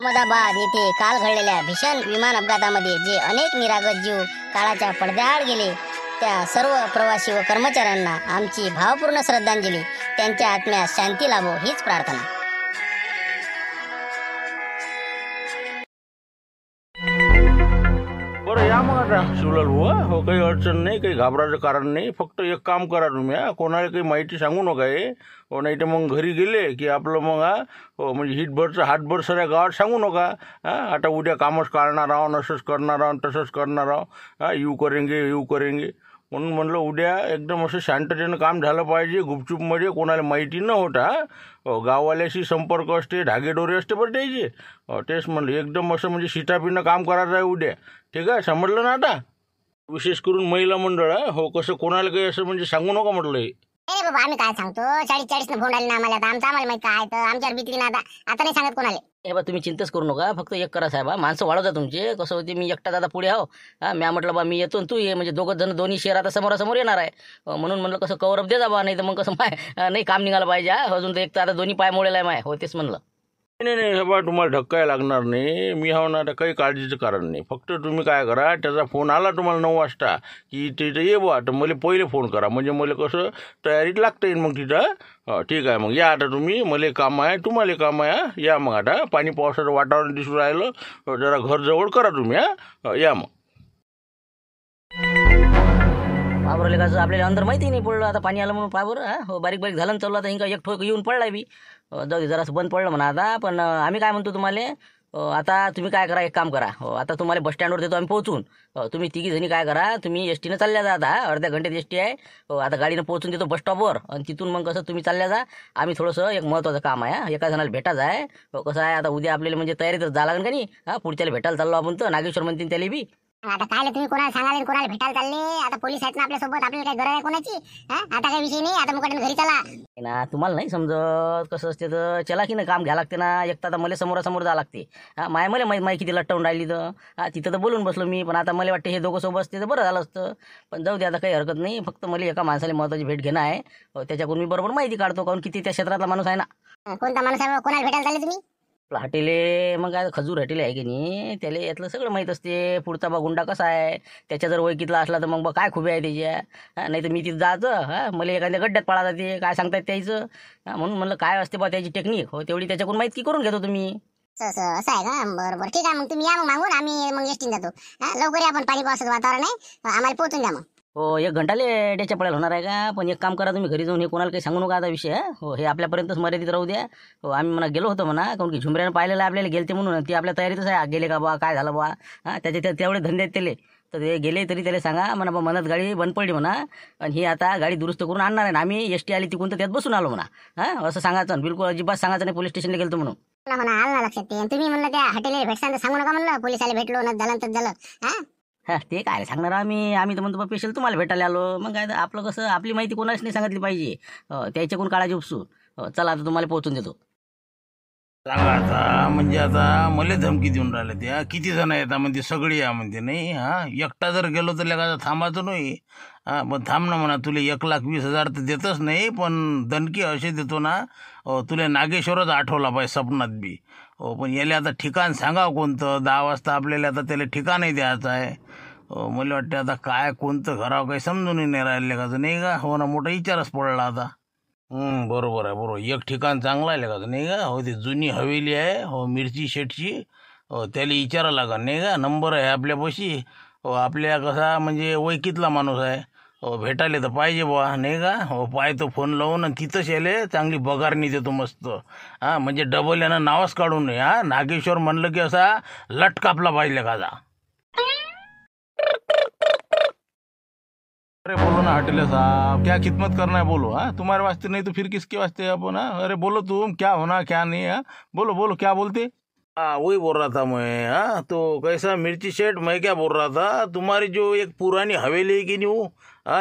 अहमदाबाद येथे काल घडलेल्या भीषण विमान अपघातामध्ये जे अनेक निरागस जीव काळाच्या पडद्याआड गेले त्या सर्व प्रवासी व कर्मचाऱ्यांना आमची भावपूर्ण श्रद्धांजली। त्यांच्या आत्म्यास शांती लाभो हीच प्रार्थना। बरं या मग आता शिवलाल बुवा, हो काही अडचण नाही, काही घाबरायचं कारण नाही। फक्त एक काम करा तुम्ही, कोणाला काही माहिती सांगू नका हे, हो नाही तर मग घरी गेले की आपलं मग हो म्हणजे हिटभरचं हातभर सगळ्या गावात सांगू नका। आता उद्या कामच काढणार आहो, असंच करणार आहो, तसंच करणार आहो, येऊ करेंगे म्हणून म्हणलं उद्या एकदम असं शांततेनं काम झालं पाहिजे, गुपचूपमध्ये, कोणाला माहिती न होता। गाववाल्याशी संपर्क असते, धागेडोरे असते बरं त्याचे, तेच म्हणलं एकदम असं म्हणजे शिटापीनं काम करायचं आहे उद्या, ठीक आहे, समजलं ना। आता विशेष करून महिला मंडळ हो कसं कोणाला काही असं म्हणजे सांगू नका म्हटलं हे। अरे बाबा आम्ही काय सांगतो, 40-40 फोन आले ना आम्हाला, आता आम्हाला माहित काय तर आमच्यावर बिकली ना आता नाही सांगत कोणाला। हे बा तुम्ही चिंताच करू नका, फक्त एक करा साहेब, माणसं वाढवता तुमचे। कसं होते मी एकटा दादा पुढे आहो, मी म्हटलं बा मी येतो तू ये, म्हणजे दोघं जण दोन्ही शेअर आता समोरासमोर येणार आहे, म्हणून म्हणलं कसं कवरअप दे जा बा, नाही तर मग कसं नाही काम निघालं पाहिजे। अजून तर एक तर आता दोन्ही पाय मोडेला आहे माय, हो तेच म्हणलं। नाही हे बा तुम्हाला धक्का लागणार नाही, मी हो ना, काही काळजीचं कारण नाही। फक्त तुम्ही काय करा, त्याचा फोन आला तुम्हाला 9 वाजता की तिथं ये बा, तर मला पहिले फोन करा, म्हणजे मला कसं तयारीत लागता येईल मग तिथं। ठीक आहे, मग या आता तुम्ही, मला काम आहे तुम्हाला काम आहे, या मग आता पाणी पावसाचं वातावरण दिसून राहिलं, जरा घर जवळ करा तुम्ही, या मग। पाबरले कसं आपल्याला अंदर माहिती नाही पडलं, आता पाणी आलं म्हणून पाबर हो बारीक बारीक झालं चालू, आता इंका एक ठोक येऊन पडलाय बी, जाऊ दे जरासं बंद पडलं म्हणा आता। पण आम्ही काय म्हणतो तुम्हाला, आता तुम्ही काय करा, एक काम करा, आता तुम्हाला बस स्टँडवर देतो आम्ही पोहोचून, तुम्ही तिघी जणी काय करा, तुम्ही एस टीनं चालल्या जा, आता अर्ध्या घंट्यात एस टी आहे, आता गाडीनं पोहोचून देतो बस स्टॉपवर, आणि तिथून मग कसं तुम्ही चालल्या जा। आम्ही थोडंसं एक महत्त्वाचं काम आहे, एका जणाला भेटायचं आहे, कसं आहे आता उद्या आपल्याला म्हणजे तयारी तर जा लागेल का नाही, पुढच्याला भेटायला चाललो आपण, तर नागेश्वर म्हणतील त्याला बी। आता काय तुम्ही कोणाला सांगाल, कोणाला भेटायला चालले, आता पोलीस आहेत ना आपल्या सोबत, आपल्याला काही गरज आहे कोणाची, आता काही विषय नाही, आता मुकाट्यानं घरी चला ना। तुम्हाला नाही समजत कसं असते, तर चलाकीनं काम घ्या लागते ना, एक तर आता मला समोरासमोर जा लागते, मला माहिती किती लटवून राहिली तर तिथं तर बोलून बसलो मी, पण आता मला वाटते हे दोघं सोबत असते तर बरं झालं असतं, पण जाऊ दे आता काही हरकत नाही। फक्त मला एका माणसाला महत्त्वाची भेट घेणं आहे, त्याच्याकडून मी बरोबर माहिती काढतो, कारण किती त्या क्षेत्रातला माणूस आहे ना। कोणता माणूस आहे, कोणाला भेटायला चालले तुम्ही? आपलं हॉटेले मग काय खजूर हॉटेल आहे की नाही, त्याला यातलं सगळं माहीत असते, पुढचा बा गुंडा कसा आहे, त्याच्या जर ओळखीतला असला तर मग बा काय खुबी आहे त्याच्या, नाही तर मी तिथं जायचं, मला एखाद्या गड्ड्यात पळा जाते, काय सांगतात त्याचं, म्हणून म्हणलं काय असते बा त्याची टेक्निक, हो तेवढी त्याच्याकडून माहिती करून घेतो तुम्ही। असं आहे का, बरोबर ठीक आहे, मग तुम्ही या मग मागून, आम्ही मग एसटीने जातो, लवकर या, आपण पाणी पावसाचं वातावरण आहे, आम्हाला पोहोचून द्या मग। हो 1 घंटा लेट्याच्या पडेल होणार आहे का, पण एक काम करा तुम्ही घरी जाऊन हे कोणाला काही सांगू नका आता विषय, हो हे आपल्यापर्यंतच मर्यादित राहू द्या। हो आम्ही म्हणा गेलो होतो म्हणा, कारण की झुमऱ्यानं पाहिलेलं आपल्याला गेलते म्हणून, ती आपल्या तयारीतच आहे, गेले का बा काय झालं बा, त्याचे तेवढे धंदे आहेत त्याले, तर ते गेले तरी त्याला सांगा म्हणा बा मनात गाडी बंद पडली म्हणा, आणि ही आता गाडी दुरुस्त करून आणणार आहे, आम्ही एस टी आली तिकून तर त्यात बसून आलो म्हणा, असं सांगायचं, बिलकुल अजिबात सांगायचं नाही पोलीस स्टेशनला गेलतो म्हणून। म्हणा आलं ना लक्षात ते, तुम्ही म्हणलं त्या हॉटेलला भेटसान सांगू नका म्हणलं, पोलिसाला भेटलो ना झालं तर झालं, ते काय सांगणार आम्ही तर म्हणतो स्पेशल तुम्हाला भेटायला आलो, मग काय आपलं कसं आपली माहिती कोणाच नाही सांगितली पाहिजे, त्याच्याकडून काळाची उपसू। चला आता तुम्हाला पोहोचून देतो। सांगा आता, म्हणजे आता मला धमकी देऊन राहिले त्या, किती जण येतात म्हणते, सगळी या म्हणते, नाही एकटा जर गेलो तर लेखा थांबायचं नाही, पण थांब ना म्हणा, तुला 1,20,000 तर देतच नाही, पण दणकी असे देतो ना, तुला नागेश्वरच आठवला पाहिजे सपनात बी, पण याला आता ठिकाण सांगा कोणतं, 10 वाजता आपल्याला आता त्याला ठिकाणही द्यायचं आहे, मला वाटतं आता काय कोणतं घरावं काही समजून नाही राहिलं का नाही का, हो ना, मोठा विचारच पडला आता। बरोबर आहे, बरोबर, एक ठिकाण चांगलं आहे का नाही का, हो ती जुनी हवेली आहे, हो मिरची शेटची, त्याला विचारा लागेल नाही का, नंबर आहे आपल्यापाशी, आपल्या कसा म्हणजे ओळखीतला माणूस आहे, भेटायला तर पाहिजे बुवा नाही का, हो पाहतो फोन लावून, आणि तिथंच याले चांगली बगारणी देतो मस्त, म्हणजे डबल यानं नावच काढू नये, नागेश्वर म्हणलं की असा लट कापला पाहिजे का। अरे बोलो ना हॉटेल साहब, क्या खिदमत करना है बोलो, तुम्हारे वास्ते नहीं तो फिर किसके वास्ते अपन, अरे बोलो तुम क्या होना क्या नहीं, बोलो बोलो क्या बोलते। वही बोल रहा था मैं, तो कैसा मिर्ची शेठ, मैं क्या बोल रहा था, तुम्हारी जो एक पुरानी हवेली है कि नहीं वो,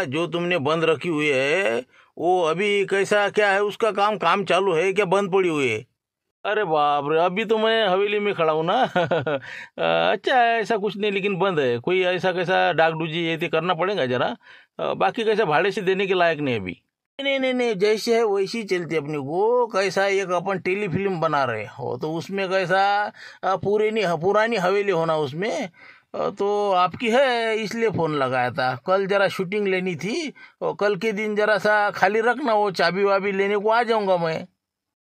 जो तुमने बंद रखी हुई है, वो अभी कैसा क्या है, उसका काम चालू है क्या बंद पड़ी हुई है। अरे बाप रे, अभी तो मैं हवेली में खड़ा हूँ ना अच्छा है, ऐसा कुछ नहीं, लेकिन बंद है, कोई ऐसा कैसा डागडूजी ये करना पड़ेगा जरा, बाकी कैसा भाड़े से देने के लायक नहीं अभी। नहीं नहीं नहीं, जैसे है वैसी चलती अपने को। कैसा एक अपन टेलीफिल्म बना रहे हो तो उसमें कैसा पुरानी हवेली होना उसमें। तो आपकी है इसलिए फ़ोन लगाया था। कल जरा शूटिंग लेनी थी और कल के दिन जरा सा खाली रखना, वो चाबी वाबी लेने को आ जाऊंगा मैं।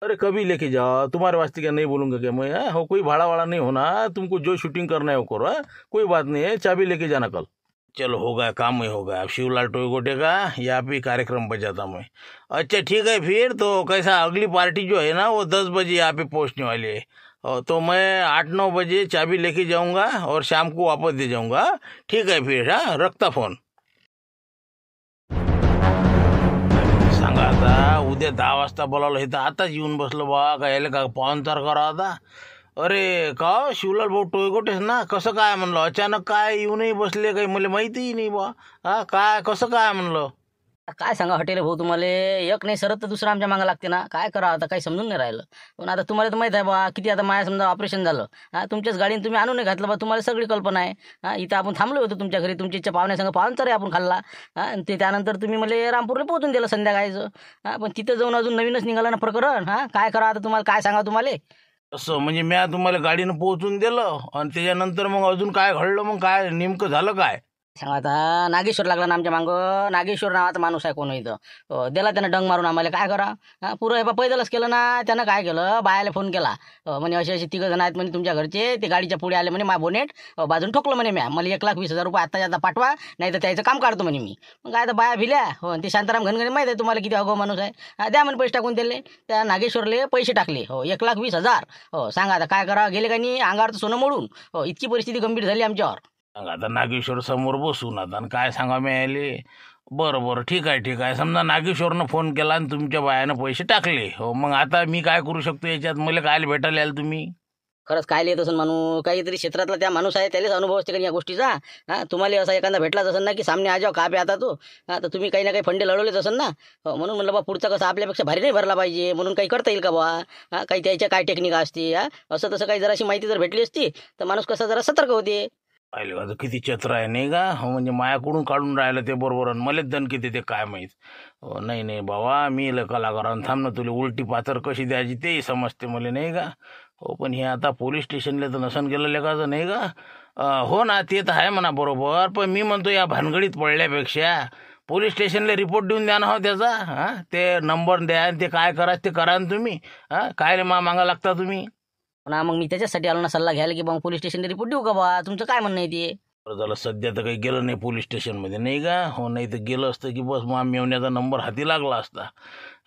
अरे कभी लेके जाओ, तुम्हारे वास्ते क्या नहीं बोलूँगा क्या मैं? हो कोई भाड़ा वाड़ा नहीं होना, तुमको जो शूटिंग करना है वो करो। कोई बात नहीं है, चाबी लेके जाना कल। चलो हो गया, काम ही हो गया। अब शिवलाल टोयगोटे का यहाँ पे कार्यक्रम बजाता मैं। अच्छा ठीक है, फिर तो कैसा अगली पार्टी जो है ना वो 10 बजे यहाँ पे पहुँचने वाली है। तो मैं 8-9 बजे चाबी लेके जाऊँगा और शाम को वापस दे जाऊँगा। ठीक है फिर, हाँ रखता फोन। सांगा आता उद्या 10 वाजता बोलावलं, हे तर आताच येऊन बसलो बा, काय यायला का पाहुणचार करा आता? अरे का शिवलाल भाऊ टोयगोटेस ना, कसं काय म्हणलं? अचानक काय येऊनही बसले, काही मला माहितीही नाही बा. हा काय कसं काय म्हणलं? काय सांगा हॉटेल भाऊ तुम्हाला, एक नाही सरत तर दुसरं आमच्या मागं लागते ना. काय करा आता, काही समजून नाही राहिलं. पण आता तुम्हाला तर माहीत आहे बा, किती आता माझ्या समजा ऑपरेशन झालं, तुमच्याच गाडीने तुम्ही आणून नाही घातलं बा, तुम्हाला सगळी कल्पना आहे. इथं आपण थांबलो होतो तुमच्या घरी, तुमच्या इच्छा पाहुण्यासंग पाहुणचारही आपण खाल्ला. आणि ते त्यानंतर तुम्ही मला रामपूरला पोहोचून दिलं संध्याकाळचं. पण तिथं जाऊन अजून नवीनच निघालं ना प्रकरण. काय करा आता, तुम्हाला काय सांगा तुम्हाला. असं म्हणजे मी तुम्हाला गाडीनं पोहोचून दिलं आणि त्याच्यानंतर मग अजून काय घडलं? मग काय नेमकं झालं काय? सांगा आता, नागेश्वर लागला ना आमच्या मागं. नागेश्वर नावाचा माणूस आहे कोण इथं. दिला त्यानं डंग मारून आम्हाला. काय करा, पुरं हे बा पैदलच केलं ना. त्यानं काय केलं, बायाला फोन केला. म्हणे असे असे 3 जण आहेत म्हणे तुमच्या घरचे, ते गाडीच्या पुढे आले म्हणे, माझं बोनेट बाजून ठोकलं म्हणे. मला 1,20,000 रुपये आता आता पाठवा, नाही तर त्याचं काम काढतो म्हणे मी. मग काय तर बाया भिल्या. ते शांताराम घनघणे माहीत आहे तुम्हाला किती अगो माणूस आहे. द्या म्हणे पैसे टाकून दिले. त्या नागेश्वरले पैसे टाकले 1,20,000. सांगा आता काय करा, गेले का नाही अंगावर सोनं मोडून. इतकी परिस्थिती गंभीर झाली आमच्यावर. आता नागेश्वर समोर बसून आता आणि काय सांगा मिळाले. बरं बरं, ठीक आहे. समजा नागेश्वरनं फोन केला आणि तुमच्या बायानं पैसे टाकले. हो मग आता मी काय करू शकतो याच्यात? मला काय भेटायला याल तुम्ही? खरंच काय लिहित असेल माणूस, काहीतरी क्षेत्रातला त्या माणूस आहे, त्यालाच अनुभव असते का या गोष्टीचा. तुम्हाला असा एखादा भेटलाच असेल ना की सामने आ जाओ का पे आता तो. तर तुम्ही काही ना काही फंडे लढवलेच असेल ना. म्हणून म्हणलं बा पुढचा कसं आपल्यापेक्षा भारी नाही भरला पाहिजे, म्हणून काही करता येईल का बा. काही त्याच्या काय टेक्निक असते. असं तसं काही जराशी माहिती जर भेटली असती तर माणूस कसा जरा सतर्क होते. पाहिले का किती चत्र आहे नाही का? हो म्हणजे मायाकडून काढून राहिलं ते बरोबर आणि मलाच दणकी देते काय माहीत. नाही नाही बाबा, मी कलाकारांना थांब ना, तुला उलटी पाथर कशी द्यायची तेही समजते मला नाही का. हो पण हे आता पोलीस स्टेशनला तर नसन गेलं लेखाचं नाही का. हो ना, ते तर आहे म्हणा बरोबर, पण मी म्हणतो या भानगडीत पडल्यापेक्षा पोलीस स्टेशनला रिपोर्ट देऊन द्या ना हो त्याचा. ते नंबर द्या, ते काय करायचं ते करा ना तुम्ही. काय मागा लागता तुम्ही ना. मग मी त्याच्यासाठी आलो ना सल्ला घ्यायला की मग पोलीस स्टेशनला रिपोर्ट देऊ का बा, तुमचं काय म्हणणं आहे ते. बरं झालं सध्या तर काही गेलं नाही पोलीस स्टेशनमध्ये नाही का. हो नाही तर गेलं असतं की बस मग मेवण्याचा नंबर हाती लागला असता.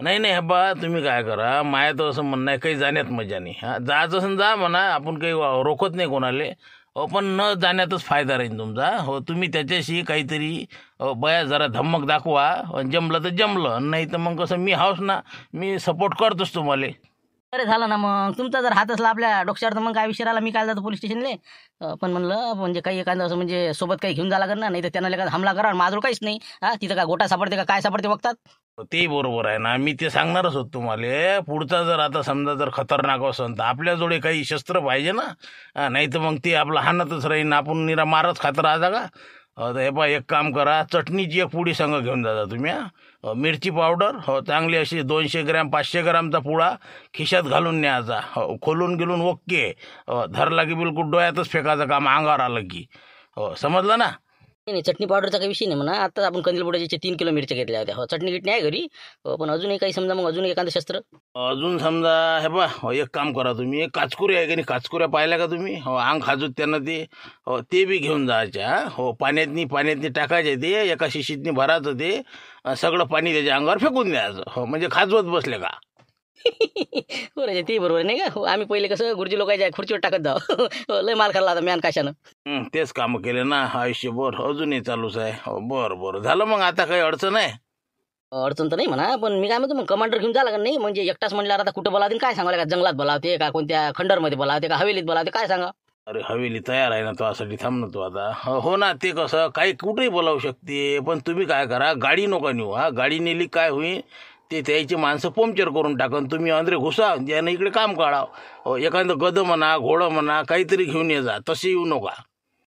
नाही बा, तुम्ही काय करा, माया तर असं म्हणणं आहे काही जाण्यात मजा नाही. जायचं असं जा म्हणा, आपण काही रोखत नाही कोणाले. हो पण न जाण्यातच फायदा राहील तुमचा. हो तुम्ही त्याच्याशी काहीतरी बया जरा धमक दाखवा, जमलं तर जमलं, नाही तर मग कसं मी हाऊस ना, मी सपोर्ट करतोच तुम्हाला. अरे झालं ना, मग तुमचा जर हात असला आपल्या डोक्यावर तर मग काय विषय राहिला, मी काय जातो पोलीस स्टेशनले. पण म्हणलं म्हणजे काही एखादं असं म्हणजे सोबत काही घेऊन जायला लागणार, नाही तर त्यांना एखादा हमला करा, माझं काहीच नाही. तिथं काय गोटा सापडते का काय सापडते बघतात. ते बरोबर आहे ना, मी ते सांगणारच होतो तुम्हाला. पुढचा जर आता समजा जर खतरनाक असेल तर आपल्याजवळ काही शस्त्र पाहिजे ना. नाही तर मग ते आपलं हाणतच राहीन, आपण निरा मारच खात राहा का. तर हे पहा, एक काम करा, चटणीची एक पुडी संग घेऊन जा तुम्ही. मिरची पावडर हो चांगली अशी 200 ग्रॅम 500 ग्रामचा पुडा खिशात घालून न्यायचा. खोलून गेलून ओके. धरला की बिलकुल डोळ्यातच फेकायचं काम, अंगावर आलं की. समजलं ना. नाही चटणी पावडरचा काही विषय नाही म्हणा. आता आपण कंदीलपुड्याचे 3 किलो मिरच्या घेतल्या होत्या. चटणी गिटणी आहे घरी. पण अजूनही काही समजा मग अजून एखादं शस्त्र. अजून समजा हे बा, एक काम करा तुम्ही, काचकुऱ्या आहे की नाही, काचकुऱ्या पाहिल्या का तुम्ही? अंग खाजूत त्यांना ते. ते बी घेऊन जायच्या. पाण्यातनी टाकायचे, ते एका शिशीतनी भरायचं, ते सगळं पाणी त्याच्या अंगावर फेकून द्यायचं. म्हणजे खाजवत बसले का. बरं ते बरोबर नाही का. आम्ही पहिले कसं गुरुजी लोकांच्या खुर्चीवर टाकत जाऊ. लय माल खाल्ला आता मॅन काशानं. तेच कामं केले ना आयुष्यभर, अजूनही चालूच आहे. बरं झालं मग, आता काही अडचण आहे? अडचण तर नाही म्हणा, पण मी काय म्हणतो मग कमांडर घेऊन झाला का नाही, म्हणजे एकटाच म्हणल्यावर आता कुठं बोलावते काय सांगायला का, जंगलात बोलावते का, कोणत्या खंडरमध्ये बोलावते का, हवेलीत बोलावते, काय सांगा. अरे हवेली तयार आहे ना तुझ्यासाठी, थांब ना तू आता. हो ना, ते कसं काही कुठेही बोलावू शकते, पण तुम्ही काय करा, गाडी नका नेऊ. गाडी नेली काय होईल, ते त्याची माणसं पंक्चर करून टाकन, तुम्ही अंदरे घुसा, ज्यानं इकडे काम काढावं. एखादं गदं म्हणा, घोडं म्हणा, काहीतरी घेऊन ये जा, तसे येऊ नका.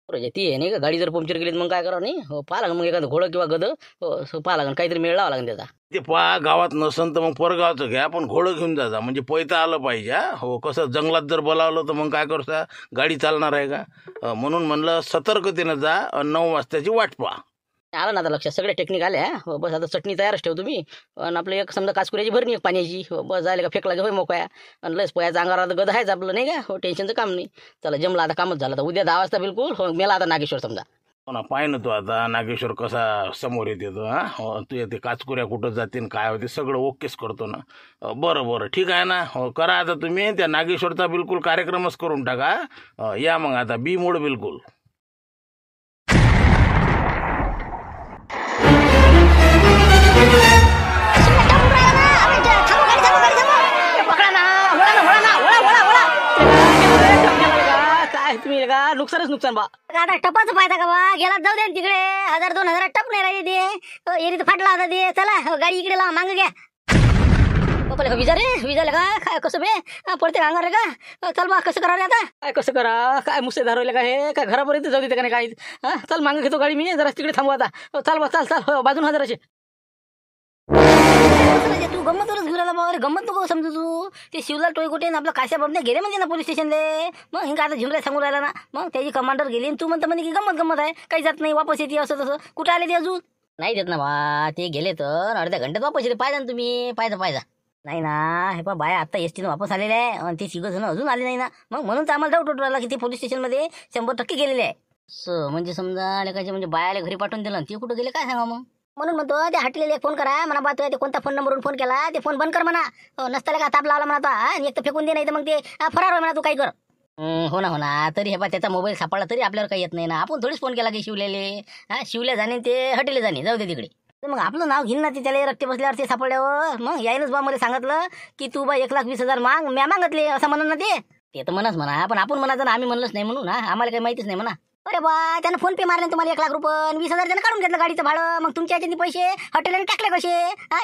बरोबर ती आहे नाही का, गाडी जर पंक्चर केली तर मग काय करावं नाही, हो पाहा लागेल मग एखादं घोडं किंवा गदं, हो पाहा लागेल काहीतरी मेळ लावा लागेल त्याचा. ते पहा गावात नसन तर मग परगावचं घ्या, पण घोडं घेऊन जा म्हणजे पैता आलं पाहिजे. हो कसं जंगलात जर बोलावलं तर मग काय करता, गाडी चालणार आहे का? म्हणून म्हणलं सतर्कतेनं जा, 9 वाजताची वाट पहा. आलं ना आता लक्षात, सगळे टेक्निक आले. हो बस आता चटणी तयारच ठेव तुम्ही, आणि आपलं एक समजा काचकुऱ्याची भरणी एक पाण्याची, हो बस जायला का फेकला होय मोकळ्या, आणि लस पोयाचा अंगावर आता गद आहेच आपलं नाही का, हो टेन्शनचं काम नाही. चला जमलं आता, कामच झालं. तर उद्या 10 वाजता बिलकुल हो मेला आता नागेश्वर समजा. हो ना, पाय ना तू आता नागेश्वर कसा समोर येते तो. हो तू येते काचकुऱ्या कुठं जाते काय होते सगळं ओकेच करतो ना. बरं बरं ठीक आहे ना. हो करा आता तुम्ही त्या नागेश्वरचा बिलकुल कार्यक्रमच करून टाका. या मग आता बी मोड बिलकुल. काय तुम्ही का नुकसानच नुकसान बा. आता टपाच पाहता का बा, गेला जाऊ दे तिकडे, 1000-2000 टप नाही राहिले ते, येरी तर फाटला आता ते. चला गाडी इकडे लावा, मागं घ्या. विजा रे, विजाले का काय कसं बे पडते अंगावर रे का? चल बा कसं करा रे आता, काय कसं करा, काय मुसे धारवले का हे, काय घरापर्यंत जाऊ देते का नाही काही. हा चल मागं घेतो गाडी मी, जरा तिकडे थांबू आता. चाल बा चाल चाल, बाजून हजराचे. तू गंमतवरच घेऊन आला बाबा, गंमत नको समजू तू. ते शिवलाल टोयकोटे आपला काश्या बाबने गेले म्हणजे ना पोलीस स्टेशनले, मग हिंगा आता झिमला सांगून राहिला ना, मग त्याची कमांडर गेली आणि तू म्हणतो म्हणजे की गंमत गंमत आहे, काही जात नाही वापस येते असं तसं. कुठं आले ते अजून? नाही देत ना बा, ते गेले तर अर्ध्या घंट्यात वापस येते. पाहिजे ना तुम्ही, पाहिजा नाही ना. हे पा बाया आता एसटीनं वापस आलेले आहे, आणि ते 6 जण अजून आले नाही ना, मग म्हणून तर आम्हाला डाऊट राहिला की ते पोलीस स्टेशनमध्ये 100% गेलेले आहे. म्हणजे समजा लेखाचे म्हणजे बायाला घरी पाठवून दिलं, ते कुठं गेले काय सांगा मग. म्हणून म्हणतो ते हटलेले फोन करा म्हणा, बा ते कोणता फोन नंबरवरून फोन केला ते फोन बंद कर म्हणा. नसताना का ताप लावला म्हणा आता, आणि एक तर फेकून दे, नाही तर मग ते फरार होय म्हणा, तू काही कर. हो ना तरी हे पा त्याचा मोबाईल सापडला तरी आपल्याला काही येत नाही ना. आपण थोडीच फोन केला की शिवलेले, शिवल्या जाणे ते हटेले जाणे, जाऊ दे तिकडे. मग आपलं नाव घेईन ना ते, त्याला रट्टे बसल्यावर ते सापडल्यावर. मग यायनच बा मला सांगितलं की तू बा 1,20,000 माग, म्या मागितले असं म्हणून ना ते तर म्हणच म्हणा, पण आपण म्हणायचं ना, आम्ही म्हणलंच नाही म्हणून. आम्हाला काही माहितीच नाही म्हणा. अरे बा त्यानं फोन पे मारले तुम्हाला 1,00,000 रुपये, 20,000 त्यानं काढून घेतलं गाडीचं भाडं. मग तुमच्या याच्यानी पैसे हॉटेलने टाकले कसे?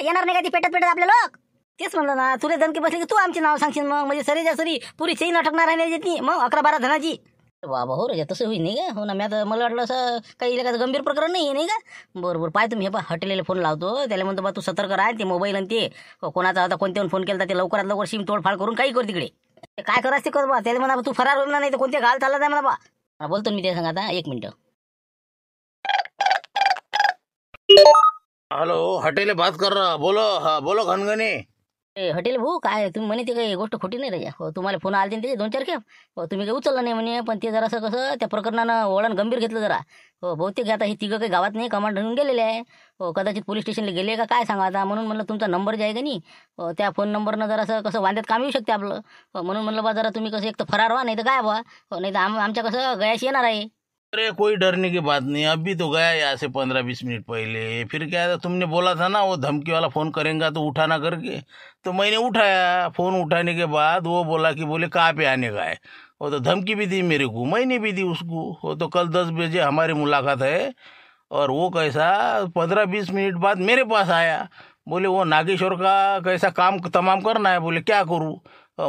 येणार नाही का ती पेटत आपले लोक? तेच म्हणलं ना, तुला धमकी बसली की तू आमचे नाव सांगशील मग, म्हणजे सरीच्या सरी पुरी चेन अटकणार आहे मग 11-12 जणांची. बाबा हो रे, तसं होईल नाही का? हो ना, मी आता मला वाटलं असं काही एखादं गंभीर प्रकरण नाही का? बरोबर पाय तुम्ही. हे पा हॉटेलला फोन लावतो, त्याला म्हणतो बा तू सतर्क राह, ते मोबाईल आणि ते कोणाचा आता कोणत्याहून फोन केला ते लवकरात लवकर सिम तोडफाड करून काही कर तिकडे. ते काय करायचं ते कर बा. त्याला म्हणा तू फरार होणार नाही तर कोणत्या घाल चालला जाय म्हणा बा. बोलतो मी ते सांगा आता, 1 मिनिट. हॅलो हॉटेल बात कर रहा, बोलो. हा बोलो खनगणे. हॉटेल भाऊ काय तुम्ही म्हणे ते काही गोष्ट खोटी नाही रे. हो तुम्हाला फोन आले ते 2-4 खेप, हो तुम्ही काही उचललं नाही म्हणे, पण ते जरासं कसं त्या प्रकरणानं वळण गंभीर घेतलं जरा. हो बहुतेक आता हे 3 काही गावात नाही, कमांड घेऊन गेलेले आहे. हो कदाचित पोलीस स्टेशनला गेले का काय सांगा आता. म्हणून म्हणलं तुमचा नंबर जे आहे का नाही, त्या फोन नंबरनं जरासं कसं वांद्यात काम येऊ शकते आपलं. म्हणून म्हणलं बा जरा तुम्ही कसं एक तर फरार व्हा, नाही तर काय बा. नाही तर आमच्या कसं गयाशी येणार आहे. अरे कोई डरने की बात नहीं, अभी तो गया यहाँ से 15-20 मिनट पहले. फिर क्या था, तुमने बोला था ना वो धमकी वाला फोन करेंगे तो उठाना करके, तो मैंने उठाया. फोन उठाने के बाद वो बोला कि बोले कहाँ पे आने का है. वो तो धमकी भी दी मेरे को, मैंने भी दी उसको. वो तो कल 10 बजे हमारी मुलाकात है. और वो कैसा 15-20 मिनट बाद मेरे पास आया, बोले वो नागेश्वर का कैसा काम तमाम करना है. बोले क्या करूँ.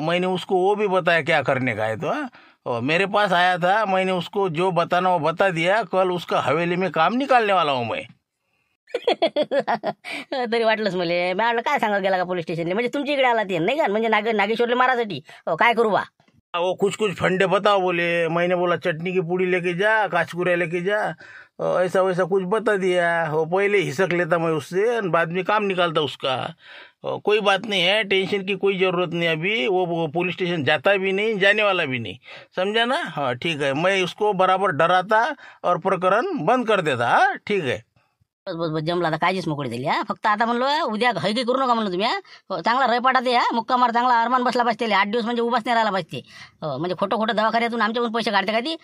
मैंने उसको वो भी बताया क्या करने का है. तो मेरे पास आया था, मैंने उसको जो बताना वो बता दिया. कल उसका हवेली में काम निकालने वाला हूँ मैं. तरी वाटलंच मला. मी म्हटलं काय सांगा गेला का पोलीस स्टेशनला, म्हणजे तुमच्या इकडे आला ते नाही का, म्हणजे नागेश्वरला मारासाठी. काय करू बा. वो कुछ फंडे बताओ बोले. मैंने बोला चटनी की पूड़ी लेके जा, काचकुरिया लेके जा, ऐसा वैसा कुछ बता दिया. वो पहले हिसक लेता मैं उससे, बाद में काम निकालता उसका. कोई बात नहीं है, टेंशन की कोई ज़रूरत नहीं. अभी वो पुलिस स्टेशन जाता भी नहीं, जाने वाला भी नहीं, समझा ना. हाँ ठीक है, मैं उसको बराबर डराता और प्रकरण बंद कर देता. हाँ ठीक है. बस बस बस जमला आता, काळजीच मोकळी दिली. फक्त आता म्हणलो उद्या काही करू नका म्हणलं तुम्ही. चांगला रयपाटा ते मुक्का मार, चांगला अरमान बसला पाहिजे. 8 दिवस म्हणजे उभाच नाही राहिला पाहिजे. म्हणजे खोटं दवाखान्यातून आमच्याकडून पैसे काढते का ती.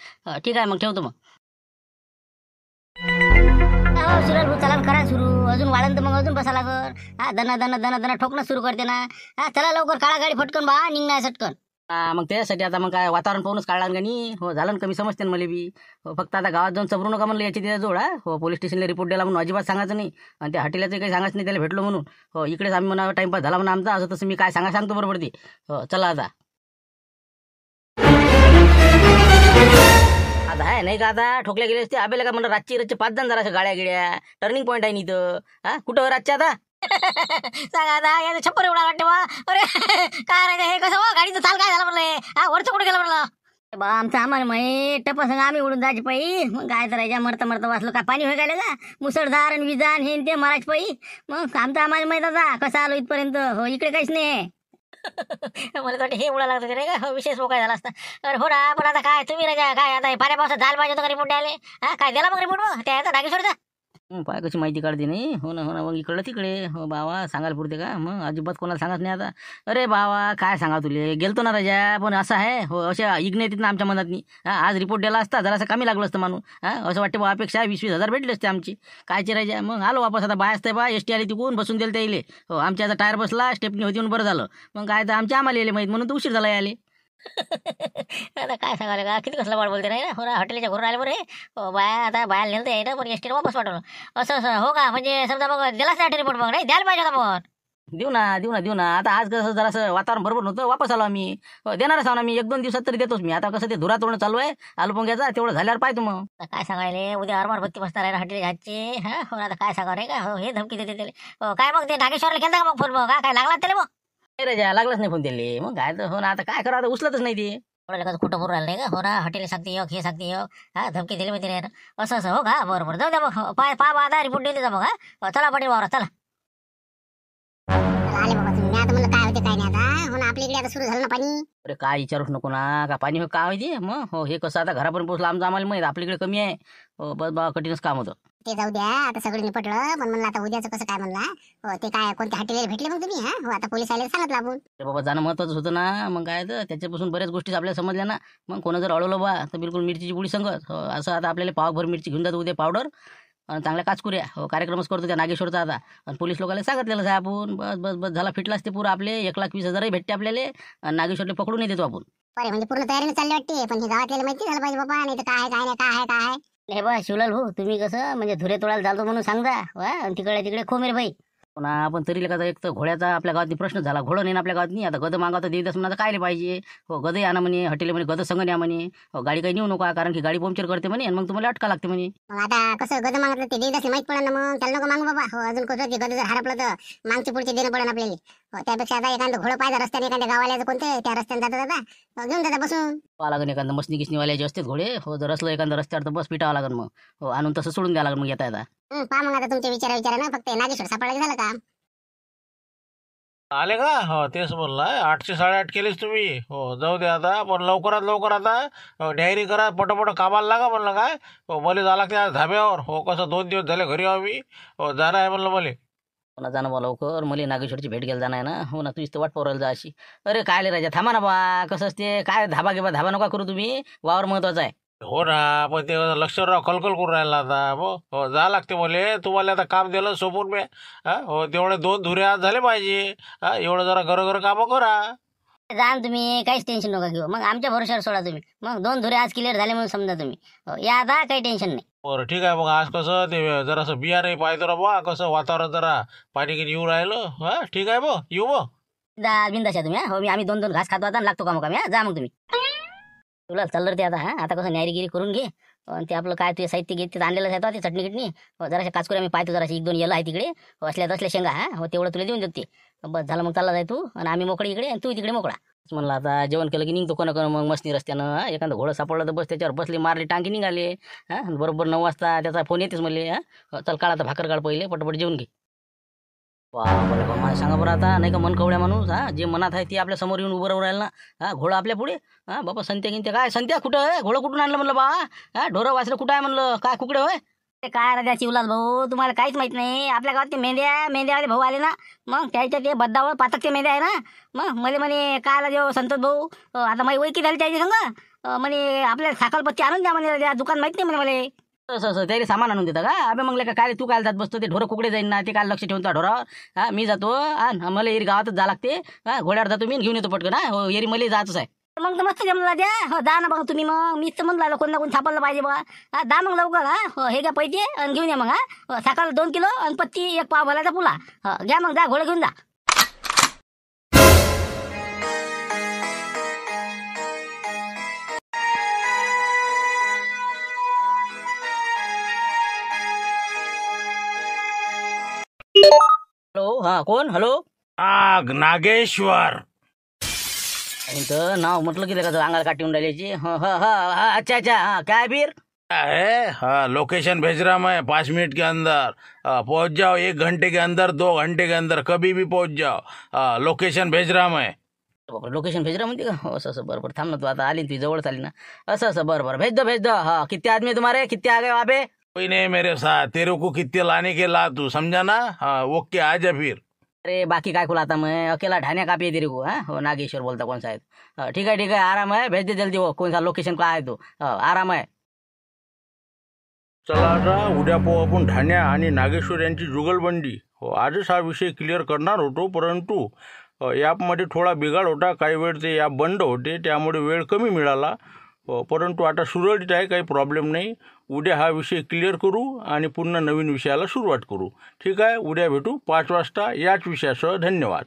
ठीक आहे मग ठेवतो मग. चला करा सुरू, अजून वाढन तर मग अजून बसा लागल. दना ठोकणं सुरू करते ना. चला लवकर काळा गाडी फटकन बा, निघणार सटकन. मग त्यासाठी आता मग काय वातावरण पाहूनच काढला का नाही. हो झालं ना कमी समजते ना मला बी. फक्त आता गावात जाऊन चबरू नका म्हणलं याची तिथे जोड. हो पोलीस स्टेशनला रिपोर्ट द्यायला म्हणून अजिबात सांगायचं नाही. आणि त्या हॉटेलाचं काही सांगायचं नाही, त्याला भेटलो म्हणून. हो इकडेच आम्ही म्हणा टाइमपास झाला म्हणा आमचा, असं तसं मी काय सांगतो बरोबर ते. हो चला आता आहे काय नाही का आता ठोकल्या गेले असते आबेला का म्हणलं रातचे 5 जण जरा गाड्या गिड्या टर्निंग पॉईंट आहे इथं. हा कुठं हो रातच्या आता सांगा आता याचं छप्पर उडा वाटते बा. अरे काय रे हे कसं हो गाडीचं चाल काय झालं म्हणलं हा वरचं कुठे गेलं म्हणलं बा आमचं आम्हाला माहिती टपसंग आम्ही उडून जायचे पायी. मग काय करायच्या मरता वाचलो काय पाणी होय गेलं का मुसळधार आणि विजान हे ते मारायच पायी. मग आमचं आम्हाला माहित आता कसं आलो इथपर्यंत. हो इकडे काहीच नाही मला वाटतं हे उडा लागतं रे का विशेष काय झाला असता. अरे हो ना पण आता काय तुम्ही राजा काय आता पाण्या पावसात झालं पाहिजे होतं रिपोर्ट द्यायला. हा काय दिला मग रिपोर्ट मग त्या नागेश्वरचा पाय कशी माहिती काढते नाही. हो ना मग इकडलं तिकडे. हो बाबा सांगायला पुरते का मग अजिबात कोणाला सांगत नाही आता. अरे बाबा काय सांगा तुले गेलतो ना राजा पण असं आहे हो अशा इग्ने तिथं आमच्या मनात नाही. आज रिपोर्ट द्यायला असता जरासं कमी लागलं असतं माणूस. असं वाटतं बा अपेक्षा 20,000 भेटले असते आमची कायचे राजा. मग आलो वापस आता बाय असते बा एस टी आली तिकून बसून दिलं त्याला. हो आमच्या आता टायर बसला स्टेपनी होती म्हणून बरं झालं. मग काय तर आमच्या आम्हाला यायले माहीत म्हणून तर उशीर झाला यायले. आता काय सांगायला का किती कसलं वाट बोलते नाही ना. हो ना हॉटेलच्या घरून आले बरे बाया आता बाहेर नेलं आहे ना पण एस टीने वापस पाठवलं असं हो का म्हणजे समजा मग दिलाच नाही रिपोर्ट मग नाही द्यायला पाहिजे का मग देऊ ना आता आज कसं जरासं वातावरण बरोबर नव्हतं वापस आलो आम्ही. देणारच आहो ना मी 1-2 दिवसात तरी देतोच मी. आता कसं ते धुरा तोडणं चालू आहे आलू पोंग्याचा तेवढं झाल्यावर पाहिजे मग. काय सांगायले उद्या अरमार बत्ती बसणार आहे हॉटेल घ्यायचे. हा हो आता काय सांगा रे का हो हे धमकी देते त्याला. काय मग ते नागेश्वरला केलं का मग फोन मग काय लागला त्याला मग नाही राजा लागलाच नाही फोन दिले. मग काय तर हो ना आता काय करा आता उचलतच नाही ते. कसं कुठं बोलू राहिलं नाही का. हो ना हॉटेल सांगते योग हे सांगते योग हा धमकी दिली माहिती नाही असं हो का बरोबर जाऊ द्या मग पा आता रिपोर्ट दिली जा मग. हा चला पाटील वावरा चला आले बाबा तुम्ही. आता म्हणलं काय होते काय नाही आता. हो ना आपल्या इकडे आता सुरू झालं ना पाणी. अरे काय विचारूच नको ना का पाणी हो काय माहिती मग. हो हे कसं आता घरापर्यंत पोहोचलं आमचं आम्हाला माहित आपल्याकडे कमी आहे. हो बस बा कठीणच काम होतं ते जाऊ द्या आता सगळं निपटलं. पण म्हणलं आता उद्याचं कसं काय म्हणला. हो ते काय कोणत्या हॉटेल भेटले मग तुम्ही. हा हो आता पोलीस आले सांगितलं आपण. अरे बाबा जाणं महत्वाचं होतं ना. मग काय तर त्याच्यापासून बऱ्याच गोष्टी आपल्याला समजल्या ना. मग कोणा जर अडवलं बा तर बिलकुल मिरचीची पुडी संगत. हो असं आता आपल्याला पावभर मिरची घेऊन जातो उद्या पावडर आणि चांगल्या काचकुऱ्या. हो कार्यक्रमच करतो त्या नागेश्वरचा आता. आणि पोलीस लोकांना सांगितलेलं आहे आपण. बस झाला फिटला असते पुरं आपले 1,20,000 भेटते आपल्याला. आणि नागेश्वरला पकडून नाही देतो आपण. अरे म्हणजे पूर्ण तयारीने चालली वाटते. पण हे गावातल्याला माहिती झालं पाहिजे बाबा नाही तर काय काय नाही काय हे बा शिवलाल भाऊ तुम्ही कसं म्हणजे धुरे तोडायला जातो म्हणून सांगा तिकडे खोमेर भाई. पुन्हा आपण तरी का एक तर घोड्याचा आपल्या गावात प्रश्न झाला. घोडं नाही ना आपल्या गावात नाही. आता गद मागा तर देवीदास म्हणा कायले पाहिजे. हो गदही आणा म्हणे हॉटेल म्हणे गद संग न्या म्हणे. हो गाडी काही नेऊ नका कारण की गाडी पंक्चर करते म्हणे आणि मग तुम्हाला अटका लागते म्हणे. मग आता कसं गद मागलं ते देवीदास माहित पडेल ना मग त्याला नको मागू बाबा. हो अजून कसं ते गद जर हरपलं तर मागचे पुढचे देणं पडेल आपल्याला. हो त्यापेक्षा आता एखादं घोडं पाहिजे रस्त्याने एखाद्या गावाला कोणतं त्या रस्त्याने जाता जाता घेऊन जाता बसून. पाहा लागेल एखादं मसनी किसनीवाल्याचे असतेच घोडे. हो जर असलं एखादं रस्त्यावर तर बस पिटावं लागेल मग. हो आणून तसं सोडून द्यावं लागेल मग येता पहा मग आता तुमच्या विचारा ना फक्त नागेश्वर सापडायला झालं का. आले का हो तेच म्हणलं 8 8:30 केलीच तुम्ही. हो जाऊ दे आता पण लवकरात लवकर आता डायरी करा पटपट कामाला लागा म्हणलं काय. हो मला जा लागते आज धाब्यावर. हो कसं 2 दिवस झाले घरी आहो मी. हो जाणं आहे म्हणलं मला. पुन्हा जाणं बा लवकर मला नागेश्वरची भेट घ्यायला जाणार आहे ना. हो ना तुझी तर वाट पोरायला जा अशी. अरे काय ले राजा थांबा ना बा कसं असते काय धाबा घेबा धाबा नका करू तुम्ही. वावर महत्वाचा आहे. हो ना पण ते लक्षराव कलकल करून राहिला आता. हो जा लागते मला. तुम्हाला आता काम दिलं सोपून मी. हो तेवढे 2 धुरे आज झाले पाहिजे. एवढं जरा घर कामं करा. जाण तुम्ही काहीच टेन्शन नका घेऊ. मग आमच्या भरोश्यावर सोडा तुम्ही. मग 2 धुरे आज क्लिअर झाले म्हणून समजा तुम्ही. हो या आता काही टेन्शन नाही. बरं ठीक आहे मग आज कसं ते जरासं बिया नाही पाहिजे रा बा. कसं वातावरण जरा पाणी किती येऊ राहिलं. ठीक आहे मग येऊ मग. बिंदाशा तुम्ही. हो आम्ही 2 घास खातो आता लागतो का मग आम्ही. जा मग तुम्ही तुला चाललं ते आता. आता कसं न्यारीगिरी करून घे. आणि ते आपलं काय ते साहित्य घेत ते आणलेलं आहे ते चटणी गिटणी. जराशा काचकुऱ्या मी पाहतो जराशी 1-2 येलं आहे तिकडे. असल्या शेंगा हो तेवढं तुला देऊन देते. बस झालं मग चालला जाय तू आणि आम्ही मोकळे इकडे आणि तू तिकडे मोकळा. म्हणलं आता जेवण केलं की निघतो कोणा मग मस्ती रस्त्यानं. एखादं घोडं सापडलं तर बस त्याच्यावर बसली मारली टांगी निघाले. बरोबर 9 वाजता त्याचा फोन येतेच मला. चल काढ आता भाकर काढ पहिले पटपट जेवून घे. मला सांगा बरं आता नाही का मन कवड्या माणूस. जे मनात आहे ते आपल्या समोर येऊन उभं राहिलं ना. घोडं आपल्या पुढे. बाबा संत्या गिंत्या काय संत्या कुठं आहे घोडं कुठून आणलं म्हणलं बा. ढोरं वाचलं कुठं आहे म्हणलं काय कुकडे होय. काय राजा शिवलाल भाऊ तुम्हाला काहीच माहित नाही. आपल्या गावात ते मेंढ्यावाले भाऊ आले ना. मग त्याच्या ते बद्दावर पातक ते मेंढ्या आहे ना. मग मला म्हणे काय आला जेव्हा संतोष भाऊ आता माझी वैकी झाली त्याची संग म्हणे आपल्याला साखरपत्ती आणून द्या म्हणे. दुकान माहित नाही म्हणे मला. असं त्याला सामान आणून देता का. अबे मग काय तू काय जात बसतो ते ढोरं कुकडे जाईन ना. ते काय लक्ष ठेवून ढोरावर. मी जातो मला एरी गावातच जा लागते. घोड्यावर जातो मी घेऊन येतो पटकन. हो एरी मला जातच आहे. मग तर मस्त जमला द्या. हो जा ना बघा तुम्ही. मग मीच तर म्हणून लागलो कोण ना कोण सापडलं पाहिजे बघा. दा मग लवकर. हो हे घ्या पैसे आणि घेऊन या मग. सकाळ 2 किलो आणि पत्ती 1 पाव भरायचा पुला. घ्या मग जा घोडं घेऊन जा. हां कोण हॅलो नागेश्वर. इथं नाव म्हटलं की लेखाचं अंगाला काठी येऊन राहिल्याची. हा अच्छा अच्छा हां काय बीर है हाँ, लोकेशन भेज रहा मैं 5 मिनट के अंदर. पहुंच जाओ 1 घंटे के अंदर, 2 घंटे के अंदर, कभी भी पहुंच जाओ. लोकेशन भेज रहा मैं. लोकेशन भेज रहा म्हणते का हो, असं असं बरं बरं थांब ना तू आता आली ना तुझी जवळच आली ना असं असं बरं बरं भेज दो हाँ कितने आदमी है तुम्हारे कितने आ गए वहाँ पे कोई नहीं मेरे साथ, तेरे को कितने लाने के ला तू समझा ना. हाँ ओके आ जा फिर. अरे बाकी काय खुला आता मैं अकेला ढाने कापी है तेरे को हाँ हो नागेश्वर बोलता कौन सा है ठीक है आराम है भेज दे जल्दी वो कौन सा लोकेशन का आहे तो आराम आहे. चला आता उद्या पाहू आपण ठाण्या आणि नागेश्वर यांची जुगलबंदी. हो आजच हा विषय क्लिअर करणार होतो, परंतु ॲपमध्ये थोडा बिघाड होता. काही वेळ ते ॲप बंद होते, त्यामुळे वेळ कमी मिळाला. परंतु आता सुरळीत आहे, काही प्रॉब्लेम नाही. उद्या हा विषय क्लिअर करू आणि पुन्हा नवीन विषयाला सुरुवात करू. ठीक आहे, उद्या भेटू 5 वाजता याच विषयासह. धन्यवाद.